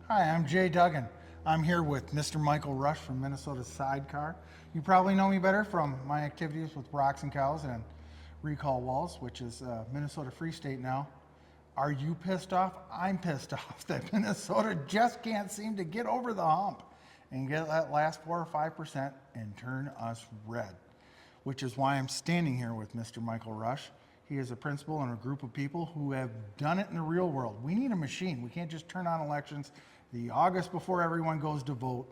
Hi, I'm Jay Duggan. I'm here with Mr. Michael Rush from Minnesota Sidecar. You probably know me better from my activities with Rocks and Cows and Recall Walls, which is Minnesota Free State now. Are you pissed off? I'm pissed off that Minnesota just can't seem to get over the hump and get that last 4 or 5% and turn us red, which is why I'm standing here with Mr. Michael Rush. He is a principal and a group of people who have done it in the real world. We need a machine. We can't just turn on elections the August before everyone goes to vote.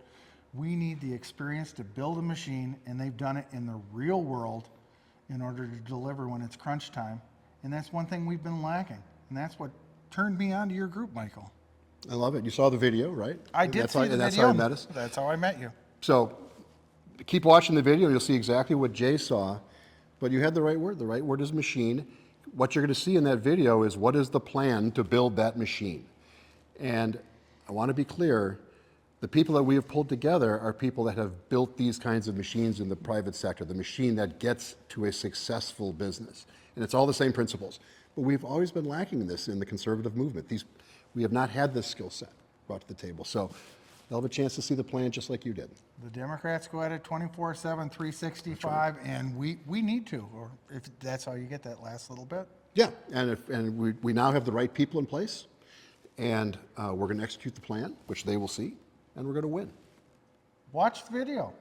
We need the experience to build a machine, and they've done it in the real world in order to deliver when it's crunch time. And that's one thing we've been lacking. And that's what turned me on to your group, Michael. I love it. You saw the video, right? I did see the video. That's how you met us? That's how I met you. So keep watching the video. You'll see exactly what Jay saw. But you had the right word. The right word is machine. What you're going to see in that video is what is the plan to build that machine. And I want to be clear, the people that we have pulled together are people that have built these kinds of machines in the private sector, the machine that gets to a successful business. And it's all the same principles. But we've always been lacking this in the conservative movement. We have not had this skill set brought to the table. So they'll have a chance to see the plan just like you did. The Democrats go at it 24/7, 365, and we need to, or if that's how you get that last little bit. Yeah, and we now have the right people in place, and we're going to execute the plan, which they will see, and we're going to win. Watch the video.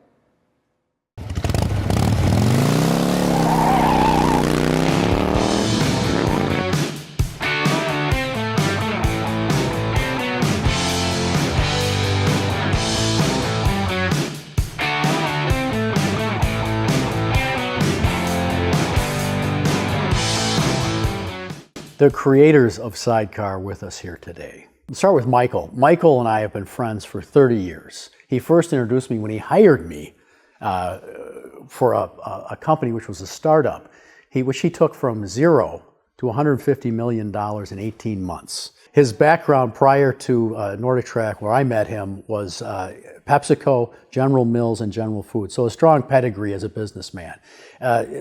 The creators of Sidecar with us here today. Let's start with Michael. Michael and I have been friends for 30 years. He first introduced me when he hired me for a company which was a startup, which he took from zero to $150 million in 18 months. His background prior to Nordic Track, where I met him, was PepsiCo, General Mills, and General Foods. So a strong pedigree as a businessman.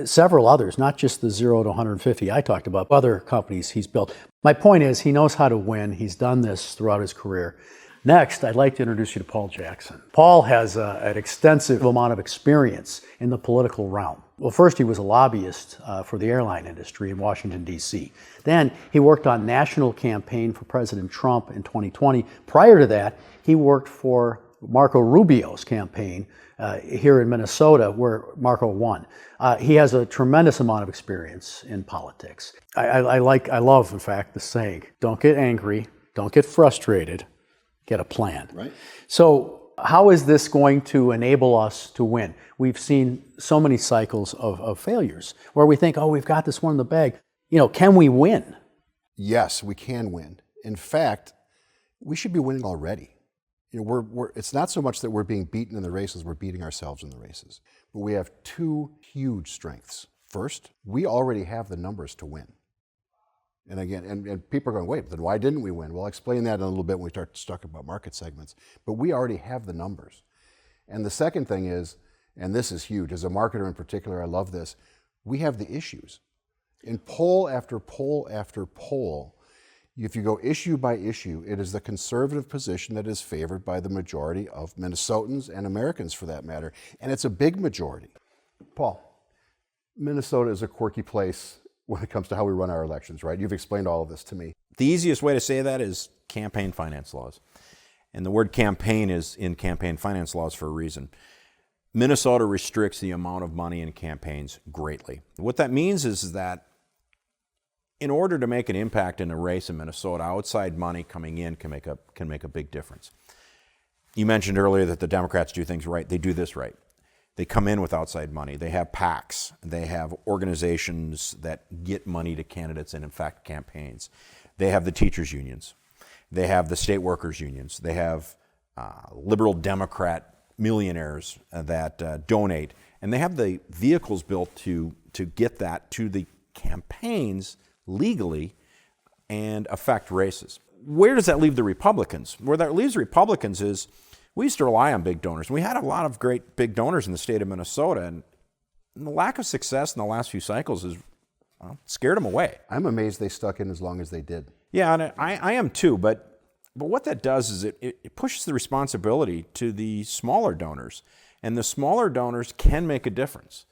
Several others, not just the 0 to 150 I talked about, other companies he's built. My point is, he knows how to win. He's done this throughout his career. Next, I'd like to introduce you to Paul Jackson. Paul has an extensive amount of experience in the political realm. Well, first he was a lobbyist for the airline industry in Washington, D.C. Then he worked on national campaign for President Trump in 2020. Prior to that, he worked for Marco Rubio's campaign here in Minnesota, where Marco won. He has a tremendous amount of experience in politics. I love, in fact, the saying, don't get angry, don't get frustrated, get a plan. Right. So how is this going to enable us to win? We've seen so many cycles of failures where we think, oh, we've got this one in the bag. Can we win? Yes, we can win. In fact, we should be winning already. It's not so much that we're being beaten in the races, we're beating ourselves in the races. But we have two huge strengths. First, we already have the numbers to win. And again, and people are going, wait, then why didn't we win? Well, I'll explain that in a little bit when we start to talk about market segments. But we already have the numbers. And the second thing is, and this is huge, as a marketer in particular, I love this, we have the issues. In poll after poll after poll, if you go issue by issue, it is the conservative position that is favored by the majority of Minnesotans and Americans for that matter. And it's a big majority. Paul, Minnesota is a quirky place when it comes to how we run our elections, right? You've explained all of this to me. The easiest way to say that is campaign finance laws. And the word campaign is in campaign finance laws for a reason. Minnesota restricts the amount of money in campaigns greatly. What that means is that in order to make an impact in a race in Minnesota, outside money coming in can make a big difference. You mentioned earlier that the Democrats do things right. They do this right. They come in with outside money. They have PACs. They have organizations that get money to candidates and, in fact, campaigns. They have the teachers' unions. They have the state workers' unions. They have liberal Democrat millionaires that donate. And they have the vehicles built to get that to the campaigns legally and affect races. Where does that leave the Republicans? Where that leaves the Republicans is we used to rely on big donors. We had a lot of great big donors in the state of Minnesota, and the lack of success in the last few cycles has scared them away. I'm amazed they stuck in as long as they did. Yeah, and I am too, but But what that does is it pushes the responsibility to the smaller donors. And the smaller donors can make a difference.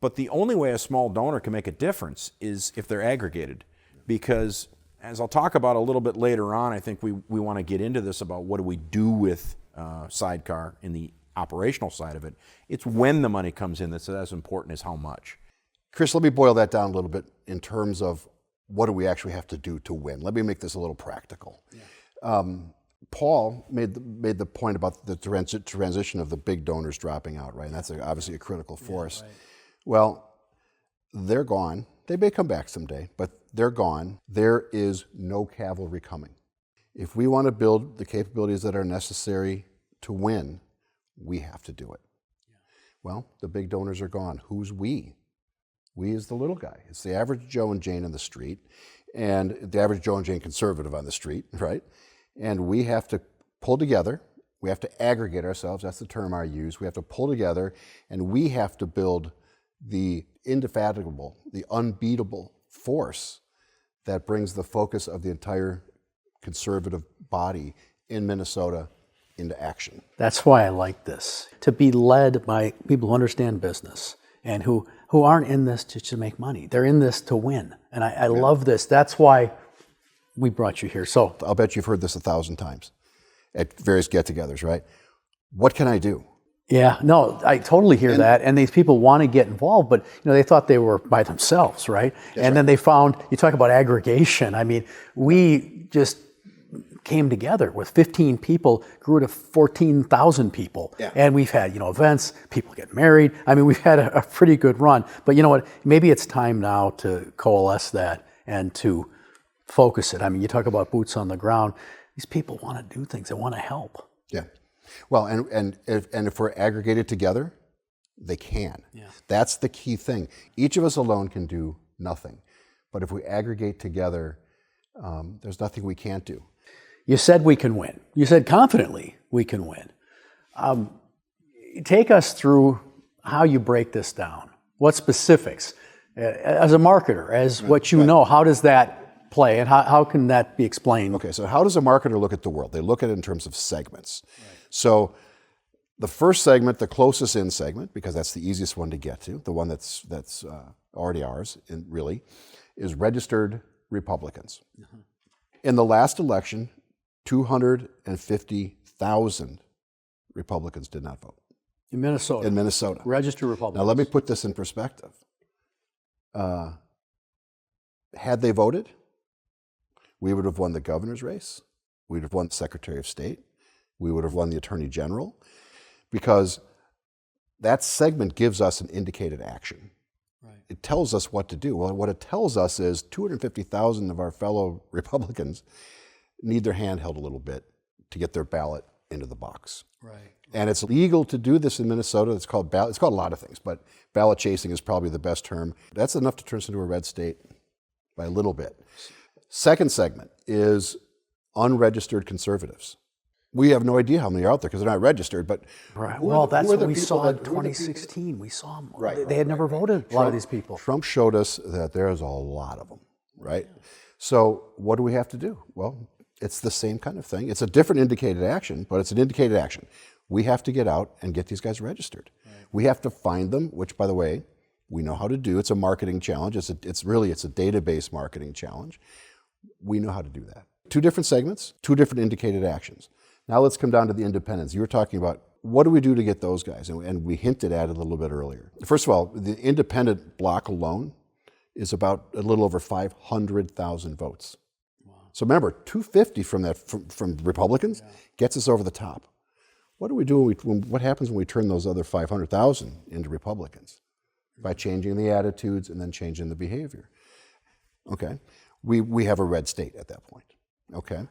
But the only way a small donor can make a difference is if they're aggregated. Because as I'll talk about a little bit later on, I think we want to get into this about what do we do with Sidecar in the operational side of it. It's when the money comes in that's as important as how much. Chris, let me boil that down a little bit in terms of what do we actually have to do to win. Let me make this a little practical. Yeah. Paul made the point about the transition of the big donors dropping out, right? And that's obviously a critical force. Yeah, right. Well, they're gone. They may come back someday, but they're gone. There is no cavalry coming. If we want to build the capabilities that are necessary to win, we have to do it. Yeah. Well, the big donors are gone. Who's we? We is the little guy. It's the average Joe and Jane on the street, and the average Joe and Jane conservative on the street, right? And we have to pull together. We have to aggregate ourselves. That's the term I use. We have to pull together, and we have to build the indefatigable, the unbeatable force that brings the focus of the entire conservative body in Minnesota into action. That's why I like this, to be led by people who understand business and who aren't in this just to make money. They're in this to win. And I love this. That's why we brought you here. So I'll bet you've heard this 1,000 times at various get-togethers, right? What can I do? Yeah, no, I totally hear that. And these people want to get involved, but they thought they were by themselves, right? And then they found, you talk about aggregation. I mean, we just came together with 15 people, grew to 14,000 people. Yeah. And we've had, events, people get married. I mean, we've had a pretty good run. But you know what? Maybe it's time now to coalesce that and to focus it. I mean, you talk about boots on the ground. These people want to do things. They want to help. Yeah. Well, and if we're aggregated together, they can. Yeah. That's the key thing. Each of us alone can do nothing. But if we aggregate together, there's nothing we can't do. You said we can win. You said confidently we can win. Take us through how you break this down. What specifics? As a marketer, as what you know, how does that play and how can that be explained? Okay, so how does a marketer look at the world? They look at it in terms of segments. Right. So the first segment, the closest in segment, because that's the easiest one to get to, the one that's already ours, really, is registered Republicans. Uh-huh. In the last election, 250,000 Republicans did not vote. In Minnesota? In Minnesota. Registered Republicans. Now let me put this in perspective. Had they voted, we would have won the governor's race, we would have won the Secretary of State, we would have won the Attorney General, because that segment gives us an indicated action. Right. It tells us what to do. Well, what it tells us is 250,000 of our fellow Republicans need their hand held a little bit to get their ballot into the box. Right. And it's legal to do this in Minnesota. It's called a lot of things, but ballot chasing is probably the best term. That's enough to turn us into a red state by a little bit. Second segment is unregistered conservatives. We have no idea how many are out there because they're not registered, but... Right. Well, that's what we saw in 2016. We saw them. Right. They had never voted, a lot of these people. Trump showed us that there's a lot of them, right? Yeah. So what do we have to do? Well, it's the same kind of thing. It's a different indicated action, but it's an indicated action. We have to get out and get these guys registered. Right. We have to find them, which, by the way, we know how to do. It's a marketing challenge. It's a database marketing challenge. We know how to do that. Two different segments, two different indicated actions. Now let's come down to the independents. You were talking about what do we do to get those guys? And we hinted at it a little bit earlier. First of all, the independent block alone is about a little over 500,000 votes. Wow. So remember, 250 from Republicans gets us over the top. What do we do what happens when we turn those other 500,000 into Republicans? By changing the attitudes and then changing the behavior. Okay, we have a red state at that point. Okay,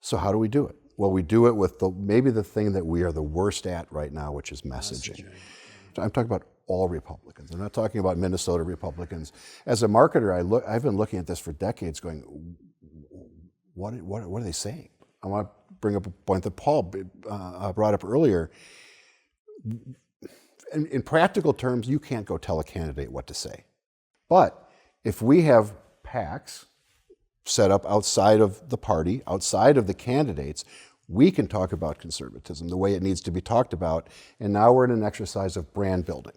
so how do we do it? Well, we do it with maybe the thing that we are the worst at right now, which is messaging. I'm talking about all Republicans. I'm not talking about Minnesota Republicans. As a marketer, I've been looking at this for decades going, what are they saying? I want to bring up a point that Paul brought up earlier. In practical terms, you can't go tell a candidate what to say. But if we have PACs, set up outside of the party, outside of the candidates, we can talk about conservatism the way it needs to be talked about. And now we're in an exercise of brand building.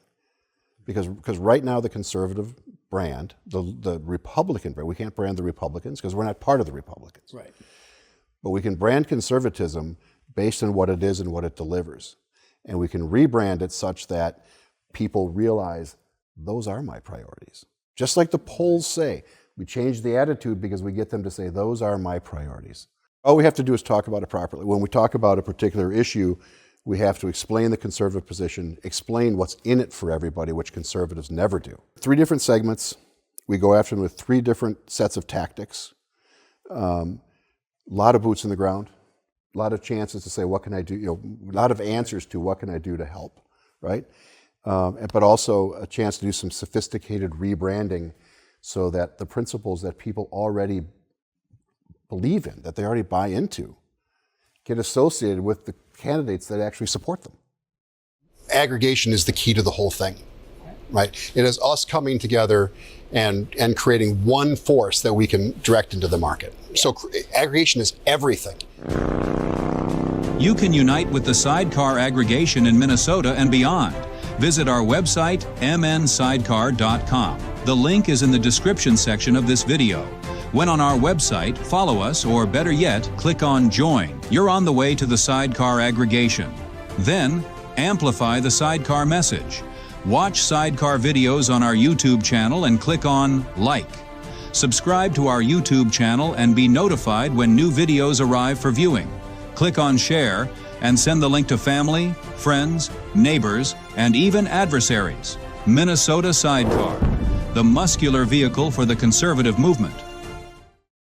Because right now the conservative brand, the Republican brand, we can't brand the Republicans because we're not part of the Republicans. Right. But we can brand conservatism based on what it is and what it delivers. And we can rebrand it such that people realize those are my priorities. Just like the polls say, we change the attitude because we get them to say, those are my priorities. All we have to do is talk about it properly. When we talk about a particular issue, we have to explain the conservative position, explain what's in it for everybody, which conservatives never do. 3 different segments. We go after them with 3 different sets of tactics. A lot of boots in the ground, a lot of chances to say, what can I do? A lot of answers to what can I do to help, right? But also a chance to do some sophisticated rebranding so that the principles that people already believe in, that they already buy into, get associated with the candidates that actually support them. Aggregation is the key to the whole thing, right? It is us coming together and creating one force that we can direct into the market. So aggregation is everything. You can unite with the Sidecar aggregation in Minnesota and beyond. Visit our website, mnsidecar.com. The link is in the description section of this video. When on our website, follow us, or better yet, click on Join. You're on the way to the Sidecar aggregation. Then, amplify the Sidecar message. Watch Sidecar videos on our YouTube channel and click on Like. Subscribe to our YouTube channel and be notified when new videos arrive for viewing. Click on Share and send the link to family, friends, neighbors, and even adversaries. Minnesota Sidecar, the muscular vehicle for the conservative movement.